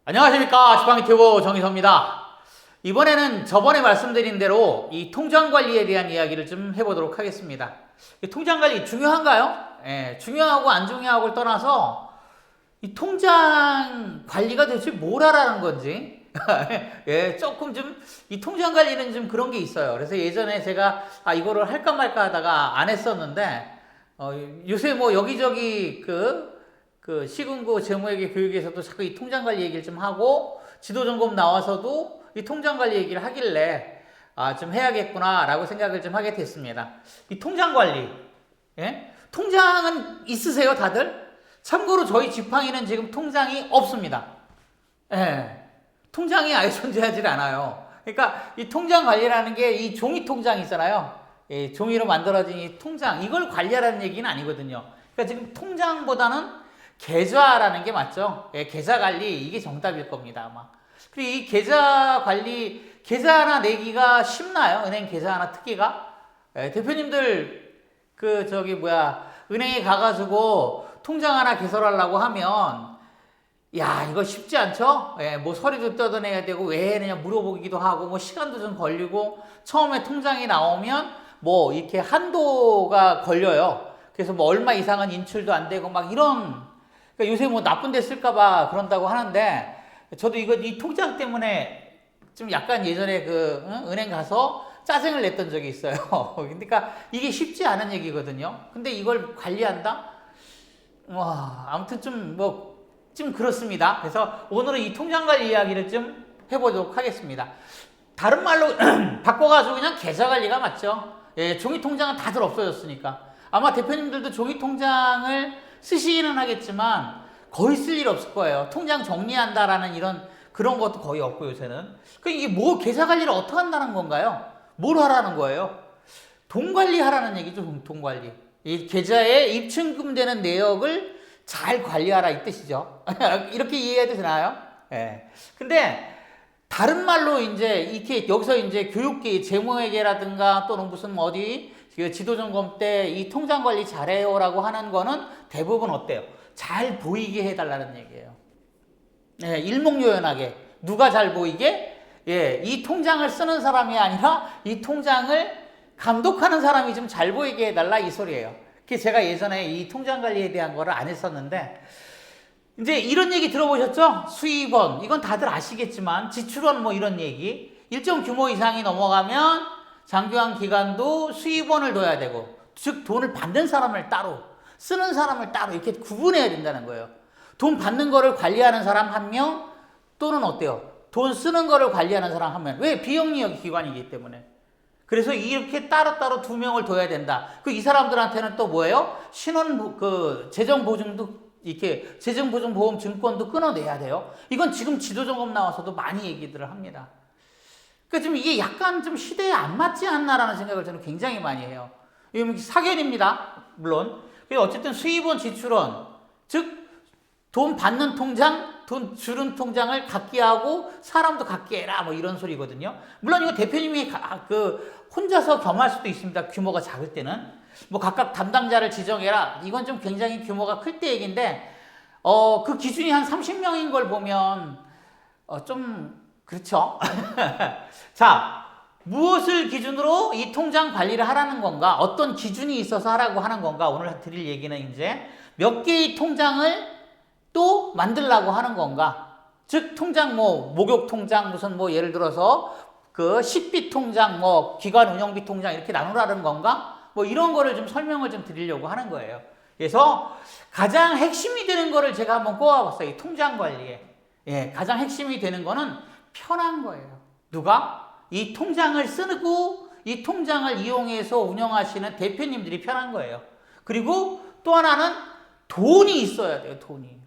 안녕하십니까. 지팡이튜브 정의섭입니다. 이번에는 저번에 말씀드린 대로 이 통장관리에 대한 이야기를 좀 해보도록 하겠습니다. 이 통장관리 중요한가요? 중요하고 안 중요하고를 떠나서 이 통장 관리가 도대체 뭘 하라는 건지 조금 좀 이 통장 관리는 좀 그런 게 있어요. 그래서 예전에 제가 이거를 할까 말까 하다가 안 했었는데 요새 뭐 여기저기 그 시군구 재무회계 교육에서도 자꾸 이 통장관리 얘기를 좀 하고 지도점검 나와서도 이 통장관리 얘기를 하길래 좀 해야겠구나 라고 생각을 좀 하게 됐습니다. 이 통장관리, 통장은 있으세요 다들? 참고로 저희 지팡이는 지금 통장이 없습니다. 통장이 아예 존재하지 않아요. 그러니까 이 통장 관리라는 게 이 종이 통장 있잖아요. 종이로 만들어진 이 통장, 이걸 관리하라는 얘기는 아니거든요. 그러니까 지금 통장보다는 계좌라는 게 맞죠? 계좌 관리, 이게 정답일 겁니다, 아마. 그리고 이 계좌 관리, 계좌 하나 내기가 쉽나요? 은행 계좌 하나 특기가? 대표님들, 은행에 가가지고 통장 하나 개설하려고 하면, 야, 이거 쉽지 않죠? 뭐 서류도 뜯어내야 되고, 왜 해내냐 물어보기도 하고, 뭐 시간도 좀 걸리고, 처음에 통장이 나오면, 뭐 이렇게 한도가 걸려요. 그래서 뭐 얼마 이상은 인출도 안 되고, 막 이런, 그러니까 요새 뭐 나쁜 데 쓸까봐 그런다고 하는데, 저도 이 통장 때문에 좀 약간 예전에 은행 가서 짜증을 냈던 적이 있어요. 그러니까 이게 쉽지 않은 얘기거든요. 근데 이걸 관리한다? 와, 아무튼 좀 그렇습니다. 그래서 오늘은 이 통장 관리 이야기를 좀 해보도록 하겠습니다. 다른 말로 바꿔가지고 그냥 계좌 관리가 맞죠. 종이 통장은 다들 없어졌으니까. 아마 대표님들도 종이 통장을 쓰시기는 하겠지만 거의 쓸 일 없을 거예요. 통장 정리한다라는 그런 것도 거의 없고 요새는. 이게 뭐 계좌 관리를 어떻게 한다는 건가요? 뭘 하라는 거예요? 돈 관리하라는 얘기죠. 돈 관리. 이 계좌에 입출금되는 내역을 잘 관리하라 이 뜻이죠. 이렇게 이해해도 되나요? 근데 다른 말로 이렇게 여기서 교육계 재무회계라든가 또는 무슨 어디 지도점검 때 이 통장 관리 잘해요라고 하는 거는 대부분 어때요? 잘 보이게 해달라는 얘기예요. 일목요연하게. 누가 잘 보이게? 이 통장을 쓰는 사람이 아니라 이 통장을 감독하는 사람이 좀 잘 보이게 해달라 이 소리예요. 제가 예전에 이 통장 관리에 대한 거를 안 했었는데, 이제 이런 얘기 들어보셨죠? 수입원, 이건 다들 아시겠지만, 지출원 뭐 이런 얘기. 일정 규모 이상이 넘어가면 장기간 기간도 수입원을 둬야 되고, 즉 돈을 받는 사람을 따로, 쓰는 사람을 따로 이렇게 구분해야 된다는 거예요. 돈 받는 거를 관리하는 사람 한 명, 또는 어때요? 돈 쓰는 거를 관리하는 사람 한 명. 왜? 비영리역 기관이기 때문에. 그래서 이렇게 따로따로 두 명을 둬야 된다. 이 사람들한테는 또 뭐예요? 재정보증도 이렇게 재정보증보험 증권도 끊어내야 돼요. 이건 지금 지도점검 나와서도 많이 얘기들을 합니다. 그러니까 좀 이게 약간 좀 시대에 안 맞지 않나라는 생각을 저는 굉장히 많이 해요. 이건 사견입니다. 물론. 어쨌든 수입원, 지출원, 즉 돈 받는 통장, 돈 주는 통장을 갖게 하고 사람도 갖게 해라 뭐 이런 소리거든요. 물론 이거 대표님이 혼자서 겸할 수도 있습니다. 규모가 작을 때는. 뭐 각각 담당자를 지정해라. 이건 좀 굉장히 규모가 클 때 얘기인데 그 기준이 한 30명인 걸 보면 좀 그렇죠. 자, 무엇을 기준으로 이 통장 관리를 하라는 건가? 어떤 기준이 있어서 하라고 하는 건가? 오늘 드릴 얘기는 이제 몇 개의 통장을 또 만들라고 하는 건가? 즉 통장 목욕 통장 무슨 예를 들어서 식비 통장 기관 운영비 통장 이렇게 나누라는 건가? 이런 거를 좀 설명을 좀 드리려고 하는 거예요. 그래서 가장 핵심이 되는 거를 제가 한번 꼽아봤어요. 이 통장 관리에. 가장 핵심이 되는 거는 편한 거예요. 누가? 이 통장을 쓰고 이 통장을 이용해서 운영하시는 대표님들이 편한 거예요. 그리고 또 하나는 돈이 있어야 돼요. 돈이.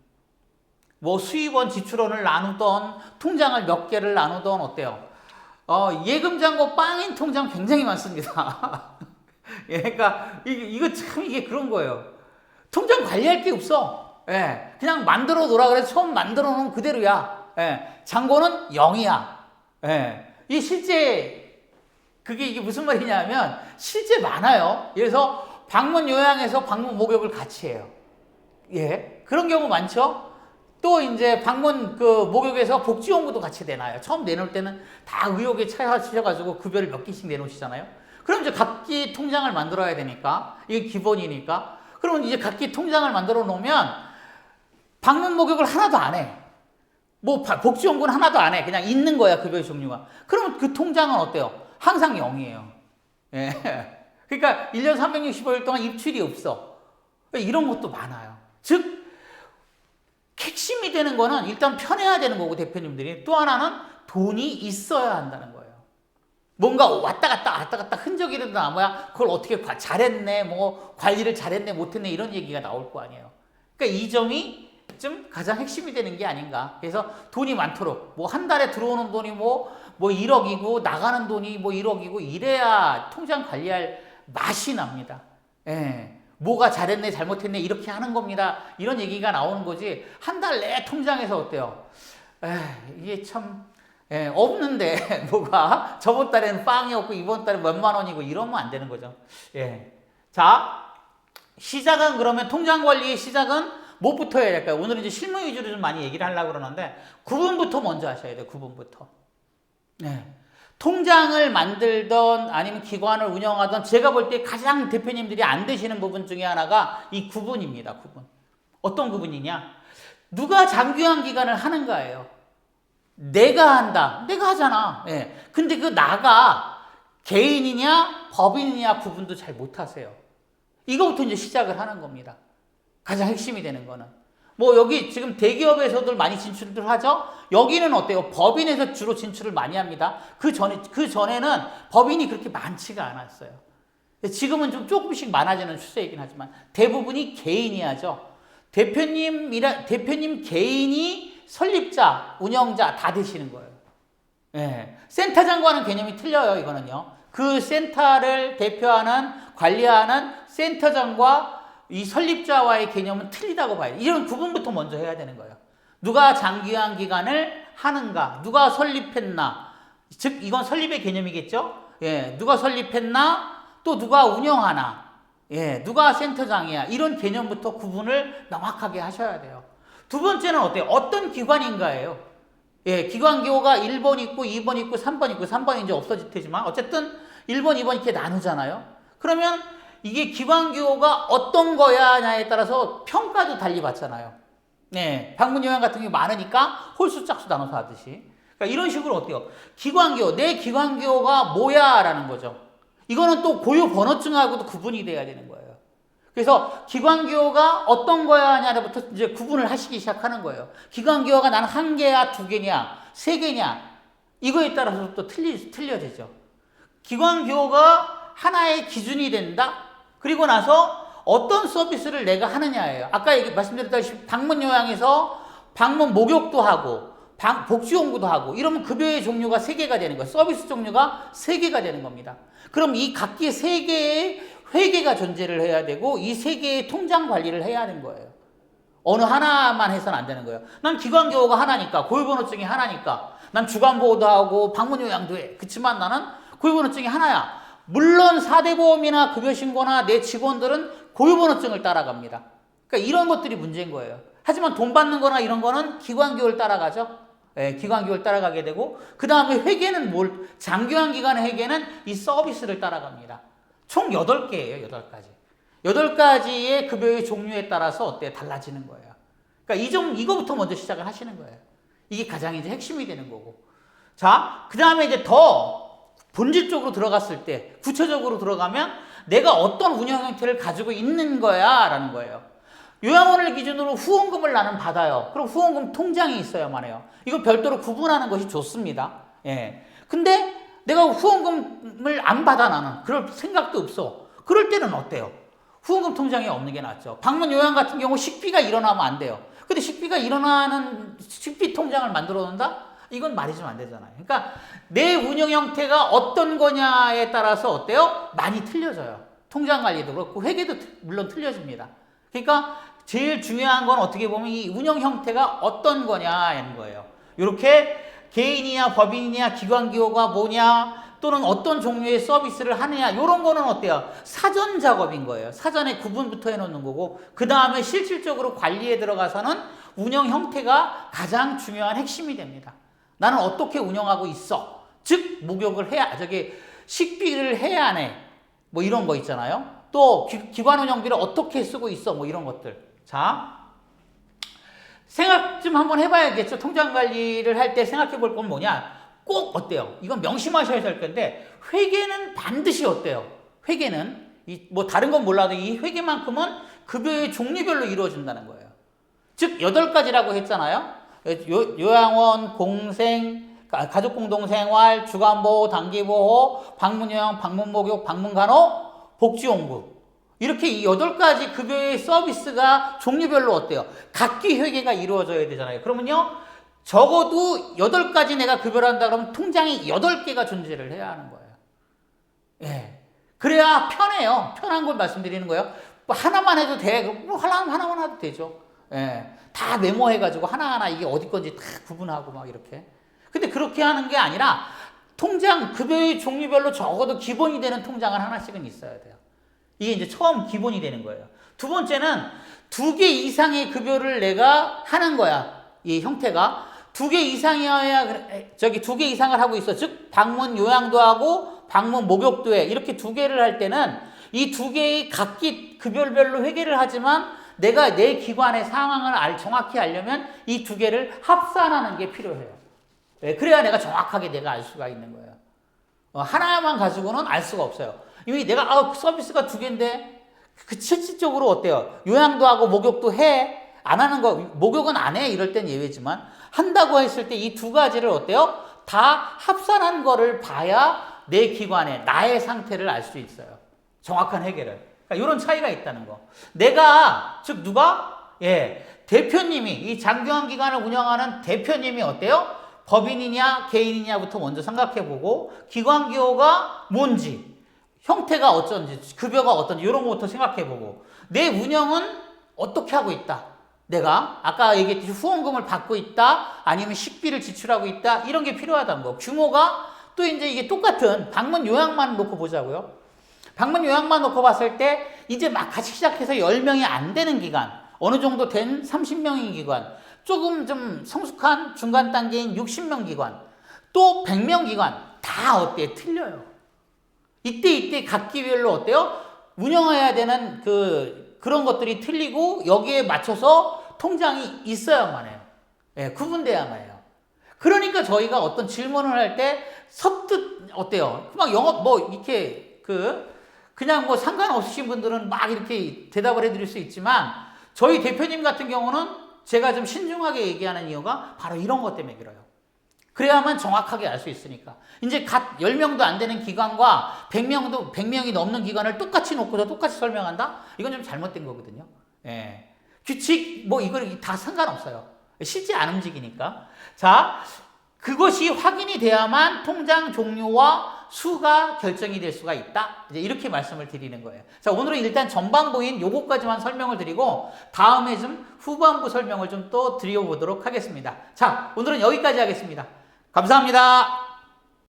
수입원, 지출원을 나누던 통장을 몇 개를 나누던 어때요? 예금잔고 빵인 통장 굉장히 많습니다. 그러니까 이거 참 이게 그런 거예요. 통장 관리할 게 없어. 그냥 만들어 놓으라 그래서 처음 만들어 놓은 그대로야. 잔고는 0이야. 이 실제 이게 무슨 말이냐면 실제 많아요. 그래서 방문 요양에서 방문 목욕을 같이 해요. 그런 경우 많죠. 또 이제 방문 그 목욕에서 복지연구도 같이 내놔요. 처음 내놓을 때는 다 의욕에 차셔가지고 급여를 몇 개씩 내놓으시잖아요. 그럼 이제 각기 통장을 만들어야 되니까 이게 기본이니까. 그러면 이제 각기 통장을 만들어 놓으면 방문 목욕을 하나도 안 해. 뭐 복지연구는 하나도 안 해. 그냥 있는 거야 급여의 종류가. 그러면 그 통장은 어때요? 항상 0이에요. 예. 그러니까 1년 365일 동안 입출이 없어. 이런 것도 많아요. 즉 핵심이 되는 거는 일단 편해야 되는 거고 대표님들이 또 하나는 돈이 있어야 한다는 거예요. 뭔가 왔다 갔다 흔적이라도 남아야 그걸 어떻게 잘했네 뭐 관리를 잘했네 못했네 이런 얘기가 나올 거 아니에요. 그러니까 이 점이 좀 가장 핵심이 되는 게 아닌가. 그래서 돈이 많도록 뭐 한 달에 들어오는 돈이 뭐 1억이고 나가는 돈이 뭐 1억이고 이래야 통장 관리할 맛이 납니다. 예. 뭐가 잘했네 잘못했네 이렇게 하는 겁니다. 이런 얘기가 나오는 거지 한 달 내 통장에서 어때요? 이게 참 없는데 뭐가 저번 달에는 빵이었고 이번 달에 몇만 원이고 이러면 안 되는 거죠. 예. 자 시작은 그러면 통장 관리의 시작은 뭐부터 해야 될까요? 오늘은 이제 실무 위주로 좀 많이 얘기를 하려고 그러는데 구분부터 먼저 하셔야 돼요. 구분부터. 네. 통장을 만들던 아니면 기관을 운영하던 제가 볼 때 가장 대표님들이 안 되시는 부분 중에 하나가 이 구분입니다. 구분. 어떤 구분이냐? 누가 장기화 기간을 하는가예요. 내가 한다. 내가 하잖아. 예. 근데 그 나가 개인이냐 법인이냐 구분도 잘 못하세요. 이거부터 이제 시작을 하는 겁니다. 가장 핵심이 되는 거는. 뭐 여기 지금 대기업에서들 많이 진출을 하죠. 여기는 어때요? 법인에서 주로 진출을 많이 합니다. 그 전에는 법인이 그렇게 많지가 않았어요. 지금은 좀 조금씩 많아지는 추세이긴 하지만 대부분이 개인이 하죠. 대표님 개인이 설립자, 운영자 다 되시는 거예요. 예. 센터장과는 개념이 틀려요. 이거는요. 그 센터를 대표하는 관리하는 센터장과 이 설립자와의 개념은 틀리다고 봐요. 이런 구분부터 먼저 해야 되는 거예요. 누가 장기화 기간을 하는가? 누가 설립했나? 즉 이건 설립의 개념이겠죠? 예, 누가 설립했나? 또 누가 운영하나? 예, 누가 센터장이야? 이런 개념부터 구분을 명확하게 하셔야 돼요. 두 번째는 어때요? 어떤 기관인가예요? 예, 기관 기호가 1번 있고 2번 있고 3번 있고 3번이 이제 없어질 테지만 어쨌든 1번, 2번 이렇게 나누잖아요. 그러면 이게 기관 기호가 어떤 거야냐에 따라서 평가도 달리 받잖아요. 네, 방문 요양 같은 게 많으니까 홀수 짝수 나눠서 하듯이. 그러니까 이런 식으로 어때요? 기관 기호, 내 기관 기호가 뭐야라는 거죠. 이거는 또 고유 번호증하고도 구분이 돼야 되는 거예요. 그래서 기관 기호가 어떤 거야냐부터 이제 구분을 하시기 시작하는 거예요. 기관 기호가 나는 한 개야, 두 개냐, 세 개냐 이거에 따라서 또 틀려지죠. 기관 기호가 하나의 기준이 된다. 그리고 나서 어떤 서비스를 내가 하느냐예요. 아까 말씀드렸다시피 방문 요양에서 방문 목욕도 하고 복지연구도 하고 이러면 급여의 종류가 3개가 되는 거예요. 서비스 종류가 3개가 되는 겁니다. 그럼 이 각기 3개의 회계가 존재를 해야 되고 이 3개의 통장 관리를 해야 하는 거예요. 어느 하나만 해서는 안 되는 거예요. 난 기관기호가 하나니까 고유번호증이 하나니까 난 주간보호도 하고 방문 요양도 해. 그렇지만 나는 고유번호증이 하나야. 물론 4대 보험이나 급여신고나 내 직원들은 고유번호증을 따라갑니다. 그러니까 이런 것들이 문제인 거예요. 하지만 돈 받는 거나 이런 거는 기관기호를 따라가죠. 네, 기관기호를 따라가게 되고 그 다음에 회계는 장기화 기간의 회계는 이 서비스를 따라갑니다. 총 8개예요. 8가지. 8가지의 급여의 종류에 따라서 어때요? 달라지는 거예요. 그러니까 이거부터 먼저 시작을 하시는 거예요. 이게 가장 이제 핵심이 되는 거고. 자, 그 다음에 이제 더 본질적으로 들어갔을 때, 구체적으로 들어가면 내가 어떤 운영 형태를 가지고 있는 거야 라는 거예요. 요양원을 기준으로 후원금을 나는 받아요. 그럼 후원금 통장이 있어야만 해요. 이거 별도로 구분하는 것이 좋습니다. 예. 근데 내가 후원금을 안 받아 나는 그럴 생각도 없어. 그럴 때는 어때요? 후원금 통장이 없는 게 낫죠. 방문 요양 같은 경우 식비가 일어나면 안 돼요. 근데 식비가 일어나는 식비 통장을 만들어 놓는다? 이건 말이 좀 안 되잖아요. 그러니까 내 운영 형태가 어떤 거냐에 따라서 어때요? 많이 틀려져요. 통장 관리도 그렇고 회계도 물론 틀려집니다. 그러니까 제일 중요한 건 어떻게 보면 이 운영 형태가 어떤 거냐는 거예요. 이렇게 개인이냐 법인이냐 기관기호가 뭐냐 또는 어떤 종류의 서비스를 하느냐 이런 거는 어때요? 사전 작업인 거예요. 사전에 구분부터 해놓는 거고 그 다음에 실질적으로 관리에 들어가서는 운영 형태가 가장 중요한 핵심이 됩니다. 나는 어떻게 운영하고 있어? 즉 목욕을 해야 식비를 해야 하네. 뭐 이런 거 있잖아요. 또 기관 운영비를 어떻게 쓰고 있어? 뭐 이런 것들. 자, 생각 좀 한번 해봐야겠죠. 통장 관리를 할 때 생각해 볼 건 뭐냐? 꼭 어때요? 이건 명심하셔야 될 건데 회계는 반드시 어때요? 회계는 뭐 다른 건 몰라도 이 회계만큼은 급여의 종류별로 이루어진다는 거예요. 즉 8가지라고 했잖아요. 요양원, 공생, 가족공동생활, 주간보호, 단기보호, 방문요양, 방문목욕, 방문간호, 복지용구. 이렇게 이 8가지 급여의 서비스가 종류별로 어때요? 각기 회계가 이루어져야 되잖아요. 그러면요, 적어도 8가지 내가 급여를 한다 그러면 통장이 8개가 존재를 해야 하는 거예요. 예. 그래야 편해요. 편한 걸 말씀드리는 거예요. 뭐 하나만 해도 돼. 뭐 하나만 해도 되죠. 예. 다 메모해가지고 하나하나 이게 어디 건지 다 구분하고 막 이렇게. 근데 그렇게 하는 게 아니라 통장 급여의 종류별로 적어도 기본이 되는 통장은 하나씩은 있어야 돼요. 이게 이제 처음 기본이 되는 거예요. 두 번째는 2개 이상의 급여를 내가 하는 거야. 이 형태가 2개 이상이어야 2개 이상을 하고 있어. 즉 방문 요양도 하고 방문 목욕도 해. 이렇게 2개를 할 때는 이 2개의 각기 급여별로 회계를 하지만 내가 내 기관의 상황을 정확히 알려면 이 2개를 합산하는 게 필요해요. 그래야 내가 정확하게 내가 알 수가 있는 거예요. 하나만 가지고는 알 수가 없어요. 이미 내가 서비스가 2개인데 그 실질적으로 어때요? 요양도 하고 목욕도 해. 안 하는 거, 목욕은 안 해. 이럴 땐 예외지만 한다고 했을 때 이 2가지를 어때요? 다 합산한 거를 봐야 내 기관의 나의 상태를 알 수 있어요. 정확한 회계를. 그러니까 이런 차이가 있다는 거. 내가 즉 누가 대표님이 이 장기관 기관을 운영하는 대표님이 어때요? 법인이냐 개인이냐부터 먼저 생각해보고 기관 기호가 뭔지 형태가 어쩐지 급여가 어떤지 이런 것부터 생각해보고 내 운영은 어떻게 하고 있다. 내가 아까 얘기했듯이 후원금을 받고 있다 아니면 식비를 지출하고 있다 이런 게 필요하다는 거. 규모가 또 이제 이게 똑같은 방문 요양만 놓고 보자고요. 방문 요양만 놓고 봤을 때 이제 막 같이 시작해서 10명이 안 되는 기관, 어느 정도 된 30명인 기관, 조금 좀 성숙한 중간 단계인 60명 기관, 또 100명 기관 다 어때요? 틀려요. 이때 각 기별로 어때요? 운영해야 되는 그런 것들이 틀리고 여기에 맞춰서 통장이 있어야만 해요. 구분돼야만 해요. 그러니까 저희가 어떤 질문을 할 때 선뜻 어때요? 막 영업 뭐 이렇게 그냥 뭐 상관없으신 분들은 막 이렇게 대답을 해드릴 수 있지만 저희 대표님 같은 경우는 제가 좀 신중하게 얘기하는 이유가 바로 이런 것 때문에 그래요. 그래야만 정확하게 알 수 있으니까. 이제 각 10명도 안 되는 기관과 100명이 넘는 기관을 똑같이 놓고서 똑같이 설명한다? 이건 좀 잘못된 거거든요. 규칙, 뭐 이걸 다 상관없어요. 실제 안 움직이니까. 자, 그것이 확인이 돼야만 통장 종류와 수가 결정이 될 수가 있다. 이제 이렇게 말씀을 드리는 거예요. 자, 오늘은 일단 전반부인 요거까지만 설명을 드리고 다음에 좀 후반부 설명을 좀 또 드려보도록 하겠습니다. 자, 오늘은 여기까지 하겠습니다. 감사합니다.